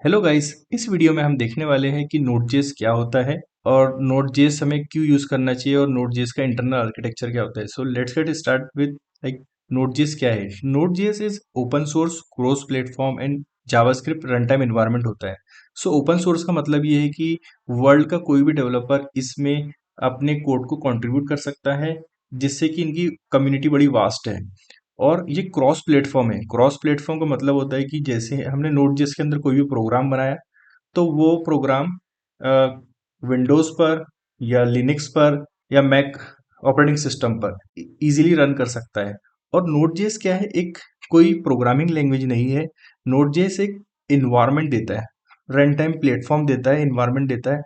Hello guys, इस video में हम देखने वाले हैं कि नोड.जेएस क्या होता है और नोड.जेएस हमें क्यों यूज करना चाहिए और नोड.जेएस का इंटरनल आर्किटेक्चर क्या होता है। So let's get start with like Node JS क्या है। Node JS is open source cross platform and JavaScript run time environment होता है। सो ओपन सोर्स का मतलब ये है कि वर्ल्ड का कोई भी डेवलपर इसमें अपने कोड को कंट्रीब्यूट कर सकता है, जिससे कि इनकी कम्युनिटी बड़ी वास्ट है। और ये क्रॉस प्लेटफॉर्म है। क्रॉस प्लेटफॉर्म का मतलब होता है कि जैसे हमने नोड जेएस के अंदर कोई भी प्रोग्राम बनाया, तो वो प्रोग्राम विंडोज पर या लिनक्स पर या मैक ऑपरेटिंग सिस्टम पर इजीली रन कर सकता है। और नोड जेएस क्या है, एक कोई प्रोग्रामिंग लैंग्वेज नहीं है। नोड जेएस एक इन्वायरमेंट देता है, रन टाइम प्लेटफॉर्म देता है, इन्वायरमेंट देता है,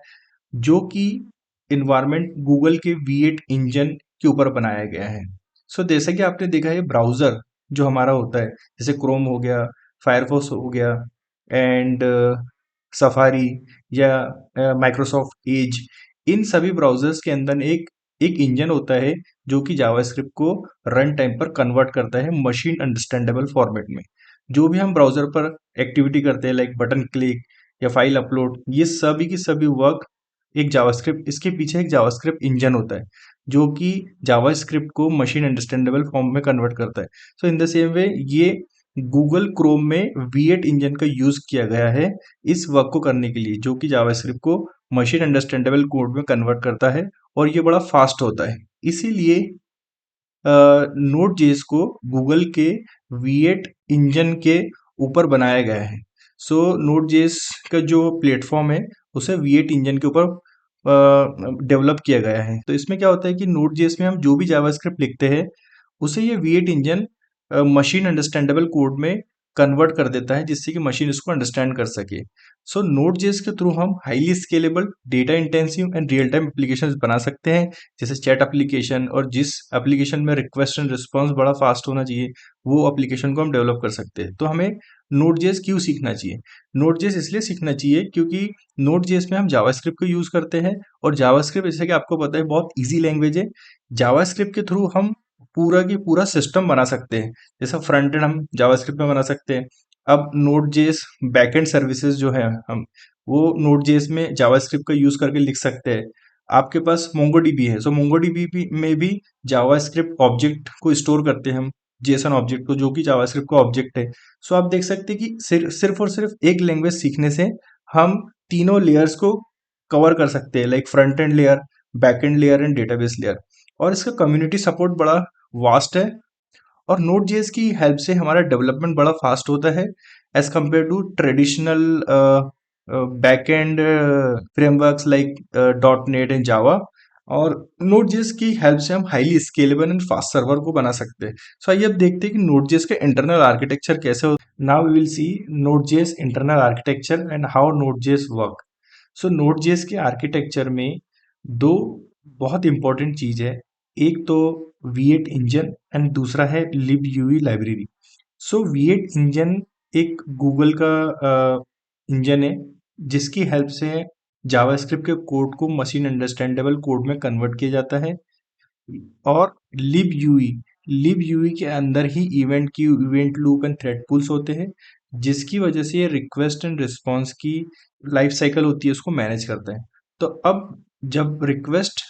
जो कि इन्वायरमेंट गूगल के V8 इंजन के ऊपर बनाया गया है। सो जैसा कि आपने देखा है, ब्राउज़र जो हमारा होता है, जैसे क्रोम हो गया, फायरफॉक्स हो गया एंड सफारी या माइक्रोसॉफ्ट एज, इन सभी ब्राउज़र्स के अंदर एक एक इंजन होता है जो कि जावास्क्रिप्ट को रन टाइम पर कन्वर्ट करता है मशीन अंडरस्टैंडेबल फॉर्मेट में। जो भी हम ब्राउज़र पर एक्टिविटी करते हैं लाइक बटन क्लिक या फाइल अपलोड, ये सभी की सभी वर्क एक जावास्क्रिप्ट, इसके पीछे एक जावास्क्रिप्ट इंजन होता है जो कि जावास्क्रिप्ट को मशीन अंडरस्टैंडेबल फॉर्म में कन्वर्ट करता है। सो इन द सेम वे ये गूगल क्रोम में V8 इंजन का यूज किया गया है इस वर्क को करने के लिए, जो कि जावास्क्रिप्ट को मशीन अंडरस्टैंडेबल कोड में कन्वर्ट करता है और ये बड़ा फास्ट होता है। इसीलिए नोड जेएस को गूगल के V8 इंजन के ऊपर बनाया गया है। सो नोड जेएस का जो प्लेटफॉर्म है उसे V8 इंजन के ऊपर डेवलप किया गया है। तो इसमें क्या होता है कि नोड जेएस में हम जो भी जावास्क्रिप्ट लिखते हैं उसे ये V8 engine machine understandable code में कन्वर्ट कर देता है, जिससे कि मशीन इसको अंडरस्टैंड कर सके। सो नोड जेएस के थ्रू हम highly scalable, data intensive and real time applications बना सकते हैं, जैसे चैट एप्लीकेशन। और जिस एप्लीकेशन में रिक्वेस्ट एंड रिस्पॉन्स बड़ा फास्ट होना चाहिए, वो एप्लीकेशन को हम डेवलप कर सकते हैं। तो हमें नोड जेएस क्यों सीखना चाहिए? नोड जेएस इसलिए सीखना चाहिए क्योंकि नोड जेएस में हम जावास्क्रिप्ट को यूज करते हैं, और जावास्क्रिप्ट जैसे कि आपको पता है बहुत ईजी लैंग्वेज है। जावास्क्रिप्ट के थ्रू हम पूरा की पूरा सिस्टम बना सकते हैं। जैसा फ्रंट एंड हम जावास्क्रिप्ट में बना सकते हैं। अब नोड जेएस बैकएंड सर्विसेज जो है, हम वो नोड जेएस में जावास्क्रिप्ट का यूज करके लिख सकते हैं। आपके पास मोंगोडीबी है, सो मोंगोडीबी में भी जावास्क्रिप्ट ऑब्जेक्ट को स्टोर करते हैं हम, जेसन ऑब्जेक्ट को, जो कि जावास्क्रिप्ट का ऑब्जेक्ट है। सो आप देख सकते हैं कि सिर्फ और सिर्फ एक लैंग्वेज सीखने से हम तीनों लेयर्स को कवर कर सकते हैं, like front end layer, back and layer and database layer. और इसका कम्युनिटी सपोर्ट बड़ा वास्ट है। और नोड जेएस की हेल्प से हमारा डेवलपमेंट बड़ा फास्ट होता है as compare to traditional back end frameworks like dot net and Java. और नोड जेएस की हेल्प से हम highly scalable and fast server को बना सकते हैं। सो आइए अब देखते हैं कि नोड जेएस का इंटरनल आर्किटेक्चर कैसे हो। Now we will see node JS internal architecture and how node JS work. So node JS के आर्किटेक्चर में दो बहुत इंपॉर्टेंट चीज है। एक तो V8 इंजन एंड दूसरा है libUI लाइब्रेरी। सो V8 इंजन एक गूगल का इंजन है, जिसकी हेल्प से जावास्क्रिप्ट के कोड को मशीन अंडरस्टैंडेबल कोड में कन्वर्ट किया जाता है। और लिब यूई के अंदर ही इवेंट की event loop and thread pools होते हैं, जिसकी वजह से ये रिक्वेस्ट एंड रिस्पॉन्स की लाइफ साइकिल होती है, उसको मैनेज करता है। तो अब जब रिक्वेस्ट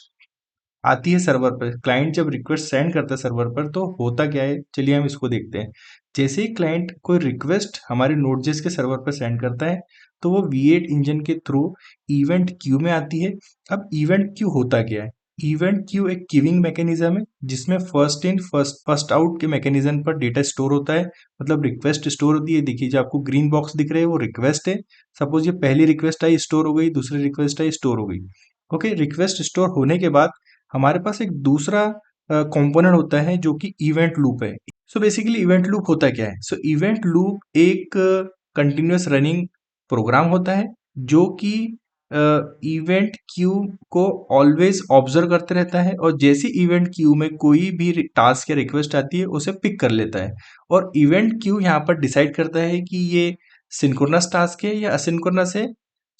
आती है सर्वर पर, क्लाइंट जब रिक्वेस्ट सेंड करता है सर्वर पर, तो होता क्या है, चलिए हम इसको देखते हैं। जैसे ही क्लाइंट कोई रिक्वेस्ट हमारे नोडजेस के सर्वर पर सेंड करता है, तो वो V8 इंजन के थ्रू इवेंट क्यू में आती है। अब इवेंट क्यू होता क्या है? इवेंट क्यू एक क्यूइंग मैकेनिज्म है, जिसमें फर्स्ट इन फर्स्ट आउट के मैकेनिज्म पर डेटा स्टोर होता है। मतलब रिक्वेस्ट स्टोर होती है, देखिए जो आपको ग्रीन बॉक्स दिख रहे हैं वो रिक्वेस्ट है। सपोज ये पहली रिक्वेस्ट आई, स्टोर हो गई, दूसरी रिक्वेस्ट आई, स्टोर हो गई। ओके, रिक्वेस्ट स्टोर होने के बाद हमारे पास एक दूसरा कंपोनेंट होता है जो कि इवेंट लूप है। सो बेसिकली इवेंट लूप होता क्या है? सो इवेंट लूप एक कंटिन्यूअस रनिंग प्रोग्राम होता है, जो कि इवेंट क्यू को ऑलवेज ऑब्जर्व करते रहता है, और जैसी इवेंट क्यू में कोई भी टास्क या रिक्वेस्ट आती है उसे पिक कर लेता है। और इवेंट क्यू यहाँ पर डिसाइड करता है कि ये सिंक्रोनस टास्क है या असिंक्रोनस है।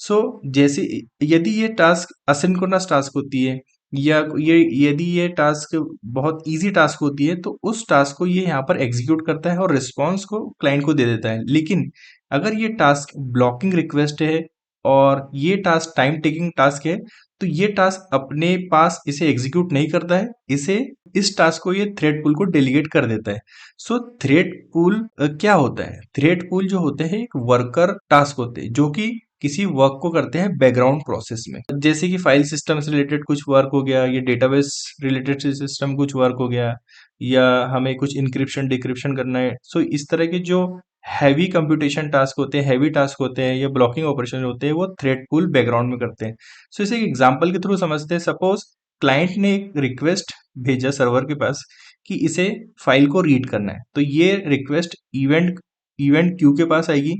सो जैसे यदि ये टास्क असिंक्रोनस टास्क होती है, या ये यदि ये टास्क बहुत इजी टास्क होती है, तो उस टास्क को ये यहाँ पर एग्जीक्यूट करता है और रिस्पॉन्स को क्लाइंट को दे देता है। लेकिन अगर ये टास्क ब्लॉकिंग रिक्वेस्ट है और ये टास्क टाइम टेकिंग टास्क है, तो ये टास्क अपने पास इसे एग्जीक्यूट नहीं करता है, इसे इस टास्क को ये थ्रेड पूल को डेलीगेट कर देता है। सो थ्रेड पूल क्या होता है? थ्रेड पूल जो होते हैं एक वर्कर टास्क होते हैं जो कि किसी वर्क को करते हैं बैकग्राउंड प्रोसेस में, जैसे कि फाइल सिस्टम से रिलेटेड कुछ वर्क हो गया, ये डेटाबेस रिलेटेड सिस्टम कुछ वर्क हो गया, या हमें कुछ इंक्रिप्शन डिक्रिप्शन करना है। सो इस तरह के जो हैवी कंप्यूटेशन टास्क होते हैं, हैवी टास्क होते हैं या ब्लॉकिंग ऑपरेशन होते हैं, वो थ्रेड पूल बैकग्राउंड में करते हैं। सो इसे एक एग्जांपल के थ्रू समझते हैं। सपोज क्लाइंट ने एक रिक्वेस्ट भेजा सर्वर के पास कि इसे फाइल को रीड करना है, तो ये रिक्वेस्ट इवेंट इवेंट क्यू के पास आएगी,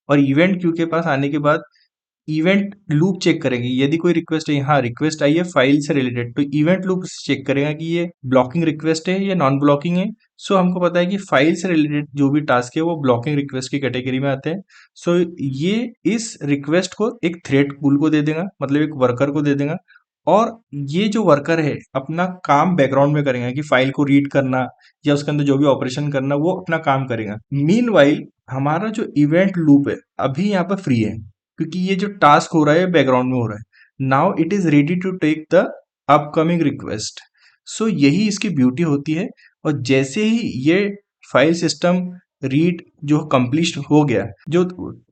और इवेंट क्यू के पास आने के बाद इवेंट लूप चेक करेंगे। यदि कोई रिक्वेस्ट है, हाँ रिक्वेस्ट आई है फाइल से रिलेटेड, तो इवेंट लूप चेक करेगा कि ये ब्लॉकिंग रिक्वेस्ट है या नॉन ब्लॉकिंग है। सो हमको पता है कि फाइल से रिलेटेड जो भी टास्क है वो ब्लॉकिंग रिक्वेस्ट की कैटेगरी में आते हैं। सो ये इस रिक्वेस्ट को एक थ्रेड पूल को दे देगा, मतलब एक वर्कर को दे देगा, और ये जो वर्कर है अपना काम बैकग्राउंड में करेगा कि फाइल को रीड करना या उसके अंदर जो भी ऑपरेशन करना वो अपना काम करेगा। मीनवाइल हमारा जो इवेंट लूप है अभी यहाँ पर फ्री है, क्योंकि ये जो टास्क हो रहा है बैकग्राउंड में हो रहा है। Now it is ready to take the upcoming request. So यही इसकी ब्यूटी होती है। और जैसे ही ये फाइल सिस्टम रीड जो कंप्लीट हो गया, जो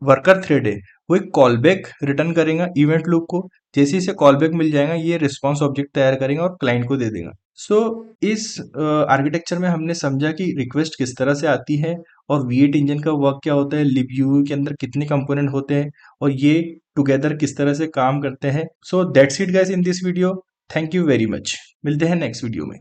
वर्कर थ्रेड है वो एक कॉलबैक रिटर्न करेगा इवेंट लूप को। जैसे इसे कॉलबैक मिल जाएगा, ये रिस्पॉन्स ऑब्जेक्ट तैयार करेगा और क्लाइंट को दे देगा। सो इस आर्किटेक्चर में हमने समझा कि रिक्वेस्ट किस तरह से आती है, और V8 इंजन का वर्क क्या होता है, libUI के अंदर कितने कंपोनेंट होते हैं, और ये टुगेदर किस तरह से काम करते हैं। So that's it guys in this video. Thank you very much. मिलते हैं नेक्स्ट वीडियो में।